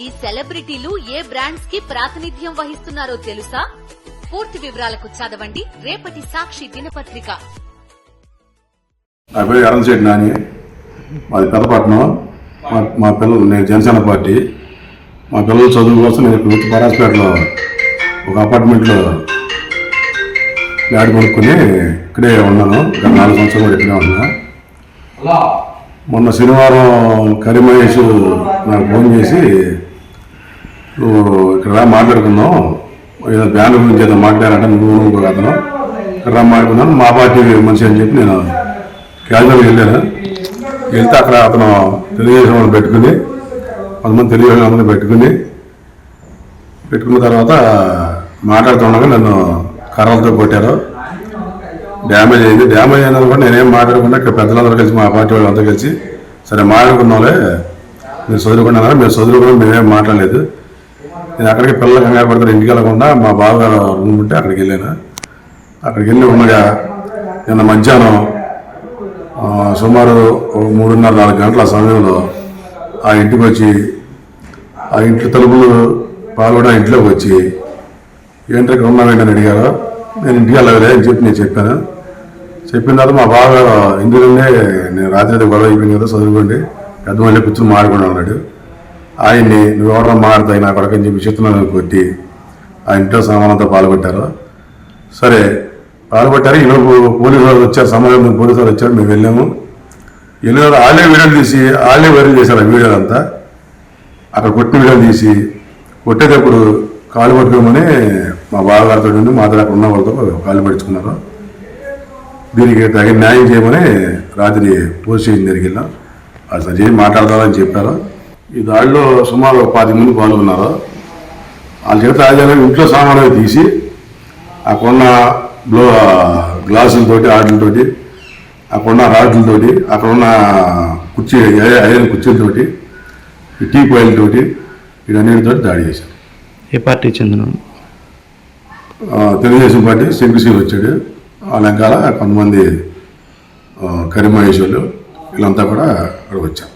ఈ సెలబ్రిటీలు ఏ బ్రాండ్స్ కి ప్రాతినిధ్యం వహిస్తున్నారో తెలుసా? పూర్తి వివరాలకు చదవండి రేపటి సాక్షి దినపత్రిక. నా పేరు ఎర్రంశెట్టి నాని, మాది పెద్దపట్నం. మా పిల్లలు, నేను జనసేన పార్టీ. మా పిల్లల చదువు కోసం నేను ఇప్పుడు పరాస్పేటలో ఒక అపార్ట్మెంట్లో ఫ్లాట్ కొనుక్కొని ఇక్కడే ఉన్నాను. గత 4 సంవత్సరాలు కూడా ఇక్కడే ఉన్నా. మొన్న శనివారం కరీమహేష్ నాకు ఫోన్ చేసి, నువ్వు ఇక్కడ మాట్లాడుకుందాం, ఏదో బ్యానర్ గురించి ఏదో మాట్లాడారంటే నువ్వు అతను ఇక్కడ మాట్లాడుకున్నాను, మా పార్టీ మనిషి అని చెప్పి నేను క్యాజువల్గా వెళ్ళాను. వెళ్తే అక్కడ అతను తెలుగుదేశం వాళ్ళు పెట్టుకుని, కొంతమంది తెలుగుదేశం అందరూ పెట్టుకున్న తర్వాత మాట్లాడుతుండగా నన్ను కర్రలతో కొట్టారు. డ్యామేజ్ అయింది. డ్యామేజ్ అయినా కూడా నేనేం మాట్లాడకుండా ఇక్కడ పెద్దలందరూ కలిసి, మా పార్టీ వాళ్ళు అందరూ కలిసి, సరే మాట్లాడుకున్నాంలే, మీరు చదువుకున్నారా, మీరు చదువుకున్నా, మేమేం మాట్లాడలేదు. నేను అక్కడికి పిల్లలు కంగారు పడతారు, ఇంటికి వెళ్ళకుండా మా బావగారు రూమ్ ఉంటే అక్కడికి వెళ్ళాను. అక్కడికి వెళ్ళి ఉండగా నిన్న మధ్యాహ్నం సుమారు 3:30-4 గంటల సమయంలో ఆ ఇంటికి వచ్చి, ఆ ఇంటి తలుపులు పాల్గొని ఇంట్లోకి వచ్చి, ఏంటి ఇక్కడ ఉన్నామేంటని అడిగారు. నేను ఇంటికి వెళ్ళలేదు అని చెప్పి నేను చెప్పాను. చెప్పిన తర్వాత మా బావగారు, ఎందుకంటే నేను రాత్రి గొడవ అయిపోయింది కదా, చదువుకోండి, పెద్ద మళ్ళీ కూర్చొని మాట్లాడుకుని అన్నాడు. ఆయన్ని నువ్వు ఎవరో మాట్లాడతాయి నా కొడకని చెప్పి చెప్తున్నాను కొట్టి ఆ ఇంట్లో సామానంతా పాల్గొట్టారు. సరే పాల్గొట్టారు. ఈలోపు పోలీసు వాళ్ళు వచ్చారు, సమాజంలో పోలీసు వాళ్ళు వచ్చారు. మేము వెళ్ళాము. వెళ్ళిన వాళ్ళే వీడియోలు తీసి వాళ్ళే వైరల్ చేశారు. ఆ వీడియోలు అంతా అక్కడ కొట్టిన వీడియోలు తీసి, కొట్టేటప్పుడు కాళ్ళు పట్టుకోమని మా బావగారితో నుండి మాతో అక్కడ ఉన్న వాళ్ళతో కాళ్ళు పడుచుకున్నారు. దీనికి తగిన న్యాయం చేయమని రాత్రి పోలీస్ స్టేషన్ దగ్గరికి వెళ్ళాం. అది సరి చేసి మాట్లాడతారని చెప్పారు. ఈ దాడిలో సుమారు 10 మంది పాల్గొన్నారు. వాళ్ళ చేత రాజాన్ని ఇంట్లో సామాన్లు తీసి అక్కడున్న గ్లాసులతోటి, ఆటలతోటి, అక్కడున్న రాడ్లతోటి, అక్కడున్న ఐరన్ కుర్చీలతోటి, టీ పాయిలతోటి, వీటన్నిటితో దాడి చేశారు. ఏ పార్టీ చెందిన? తెలుగుదేశం పార్టీ శంకుశీలు వచ్చాడు. వాళ్ళ వెనకాల కొంతమంది కరీమహేష్ వాళ్ళు, వీళ్ళంతా కూడా అక్కడ వచ్చారు.